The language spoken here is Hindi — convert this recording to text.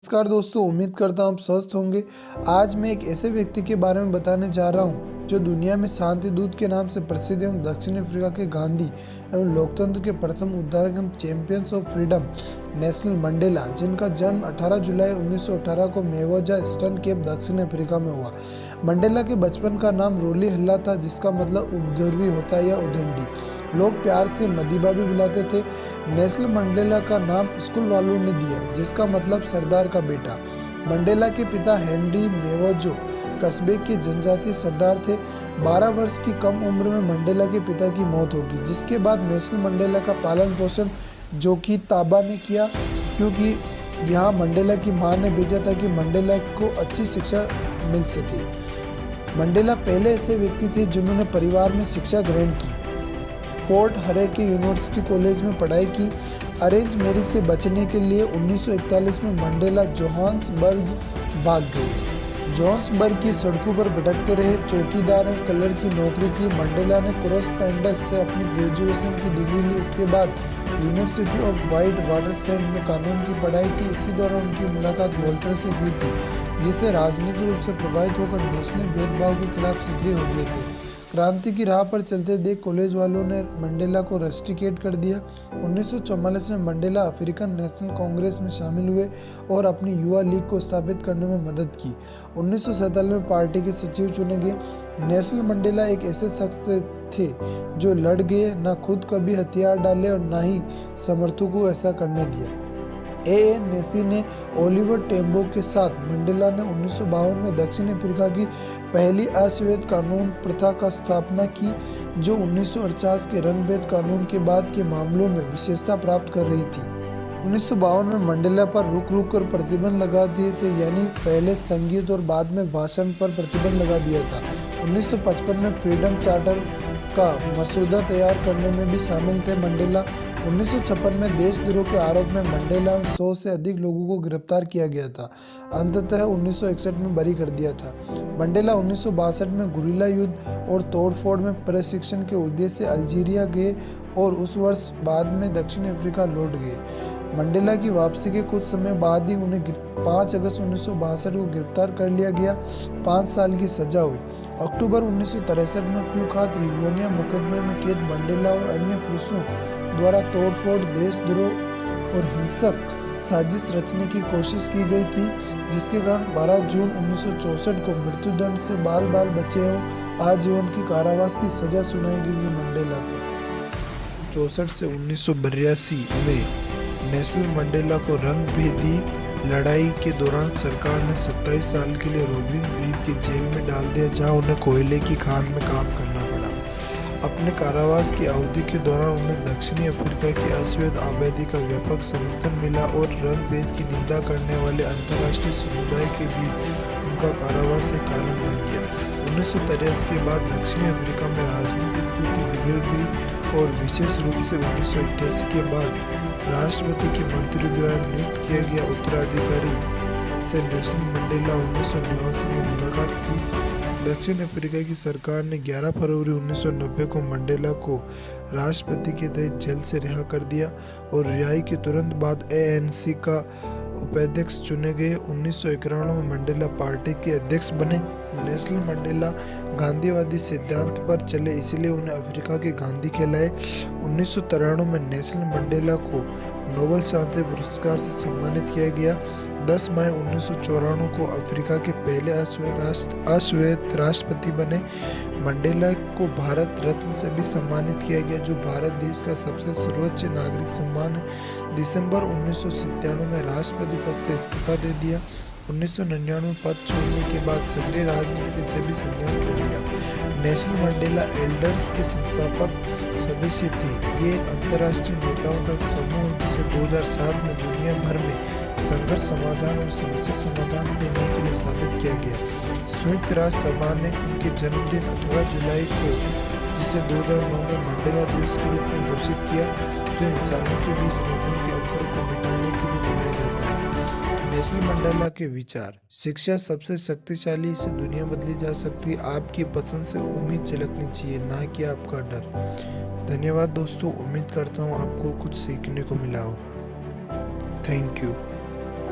नमस्कार दोस्तों, उम्मीद करता हूँ आप स्वस्थ होंगे। आज मैं एक ऐसे व्यक्ति के बारे में बताने जा रहा हूँ जो दुनिया में शांति दूत के नाम से प्रसिद्ध एवं दक्षिण अफ्रीका के गांधी एवं लोकतंत्र के प्रथम उद्धारक एवं champions of freedom Nelson Mandela, जिनका जन्म 18 जुलाई 1918 को मेवोजा ईस्टर्न केप दक्षिण अफ्रीका में हुआ। मंडेला के बचपन का नाम रोली हल्ला था, जिसका मतलब उपद्रवी होता है या उद्दंडी। लोग प्यार से मदीबा भी बुलाते थे। नेल्सन मंडेला का नाम स्कूल वालों ने दिया, जिसका मतलब सरदार का बेटा। मंडेला के पिता हेनरी मेवोजो कस्बे के जनजातीय सरदार थे। 12 वर्ष की कम उम्र में मंडेला के पिता की मौत होगी, जिसके बाद नेल्सन मंडेला का पालन पोषण जोकी ताबा ने किया, क्योंकि यहाँ मंडेला की मां ने भेजा था कि मंडेला को अच्छी शिक्षा मिल सके। मंडेला पहले ऐसे व्यक्ति थे जिन्होंने परिवार में शिक्षा ग्रहण की। फोर्ट हरे के यूनिवर्सिटी कॉलेज में पढ़ाई की। अरेंज मैरिज से बचने के लिए 1941 में मंडेला जोहान्सबर्ग भाग गए। जोहान्सबर्ग की सड़कों पर भटकते रहे, चौकीदार एवं क्लर्क की नौकरी की। मंडेला ने कोरस्पोंडेंस से अपनी ग्रेजुएशन की डिग्री ली। इसके बाद यूनिवर्सिटी ऑफ वाइट वाटरसैंड में कानून की पढ़ाई की। इसी दौरान उनकी मुलाकात वोल्टर से हुई थी, जिससे राजनीतिक रूप से प्रभावित होकर नेशनल भेदभाव के खिलाफ सक्रिय हो गए थे। क्रांति की राह पर चलते देख कॉलेज वालों ने मंडेला को रस्टिकेट कर दिया। 1944 में मंडेला अफ्रीकन नेशनल कांग्रेस में शामिल हुए और अपनी युवा लीग को स्थापित करने में मदद की। 1947 में पार्टी के सचिव चुने गए। नेल्सन मंडेला एक ऐसे शख्स थे जो लड़ गए, न खुद कभी हथियार डाले और न ही समर्थकों को ऐसा करने दिया। ANC ने ओलिवर टेम्बो के साथ मंडेला ने 1952 में दक्षिण अफ्रीका की पहली अश्वेत कानून प्रथा का स्थापना की, जो 1948 के रंगभेद कानून के बाद के मामलों में विशेषता प्राप्त कर रही थी। 1952 में मंडेला पर रुक कर प्रतिबंध लगा दिए थे, यानी पहले संगीत और बाद में भाषण पर प्रतिबंध लगा दिया था। 1955 में फ्रीडम चार्टर का मसौदा तैयार करने में भी शामिल थे मंडेला। 1956 में देशद्रोह के आरोप में मंडेला 100 से अधिक लोगों को गिरफ्तार किया गया था। अंततः 1961 में बरी कर दिया था। मंडेला 1962 में गुरिल्ला युद्ध और तोड़फोड़ में प्रशिक्षण के उद्देश्य से अल्जीरिया गए और उस वर्ष बाद में दक्षिण अफ्रीका लौट गए। मंडेला की वापसी के कुछ समय बाद ही उन्हें 5 अगस्त 1962 को गिरफ्तार कर लिया गया। 5 साल की सजा हुई। अक्टूबर 1963 में कुख्यात रिवोनिया मुकदमे में कैद मंडेला और अन्य पुरुषों द्वारा तोड़फोड़, देशद्रोह और हिंसक साजिश रचने की कोशिश की गई थी, जिसके कारण 12 जून 1964 को मृत्युदंड से बाल बचे एवं आजीवन की कारावास की सजा सुनाई गई मंडेला को। 64 से 1982 में नेल्सन मंडेला को रंगभेदी लड़ाई के दौरान सरकार ने 27 साल के लिए रोबिन द्वीप की जेल में डाल दिया, जहां उन्हें कोयले की खान में काम करना पड़ा। अपने कारावास की अवधि के दौरान उन्हें दक्षिणी अफ्रीका की अश्वेत आबादी का व्यापक समर्थन मिला और रंगभेद की निंदा करने वाले अंतर्राष्ट्रीय समुदाय के बीच उनका कारावास एक कारण बन गया। 1983 के बाद दक्षिणी अफ्रीका में राजनीतिक स्थिति बिगड़ गई और विशेष रूप से 1988 के बाद राष्ट्रपति के मंत्री द्वारा नियुक्त किया गया उत्तराधिकारी से नेल्सन मंडेला 1989 में मुलाकात की। दक्षिण अफ्रीका की सरकार ने 11 फरवरी 1990 को मंडेला को राष्ट्रपति के तहत जेल से रिहा कर दिया और रिहाई के तुरंत बाद ANC का उपाध्यक्ष चुने गए। 1991 में मंडेला पार्टी के अध्यक्ष बने। नेल्सन मंडेला गांधीवादी सिद्धांत पर चले, इसलिए उन्हें अफ्रीका के गांधी कहलाए। 1993 में नेल्सन मंडेला को नोबेल शांति पुरस्कार से सम्मानित किया गया। 10 मई 1994 को अफ्रीका के पहले अश्वेत राष्ट्रपति बने। मंडेला को भारत रत्न से भी सम्मानित किया गया, जो भारत देश का सबसे सर्वोच्च नागरिक सम्मान है। दिसंबर 1997 में राष्ट्रपति पद से इस्तीफा दे दिया। 1999 पद छोड़ने के बाद सक्रिय राजनीति से भी संन्यास ले लिया। नेल्सन मंडेला एल्डर्स के संस्थापक सदस्य थे। ये एक अंतर्राष्ट्रीय नेताओं का समूह जिसे 2007 में दुनिया भर में संघर्ष समाधान और समस्या समाधान देने के लिए स्थापित किया गया। संयुक्त राष्ट्र सभा ने उनके जन्मदिन 18 जुलाई को, जिसे 2009 में मंडेला दिवस के रूप में घोषित किया, जो इंसानों के बीच लोगों के अंतर को मिटाने के लिए मनाया जाता है। नेल्सन मंडेला के विचार: शिक्षा सबसे शक्तिशाली, इसे दुनिया बदली जा सकती है। आपकी पसंद से उम्मीद झलकनी चाहिए, ना कि आपका डर। धन्यवाद दोस्तों, उम्मीद करता हूँ आपको कुछ सीखने को मिला होगा। Thank you.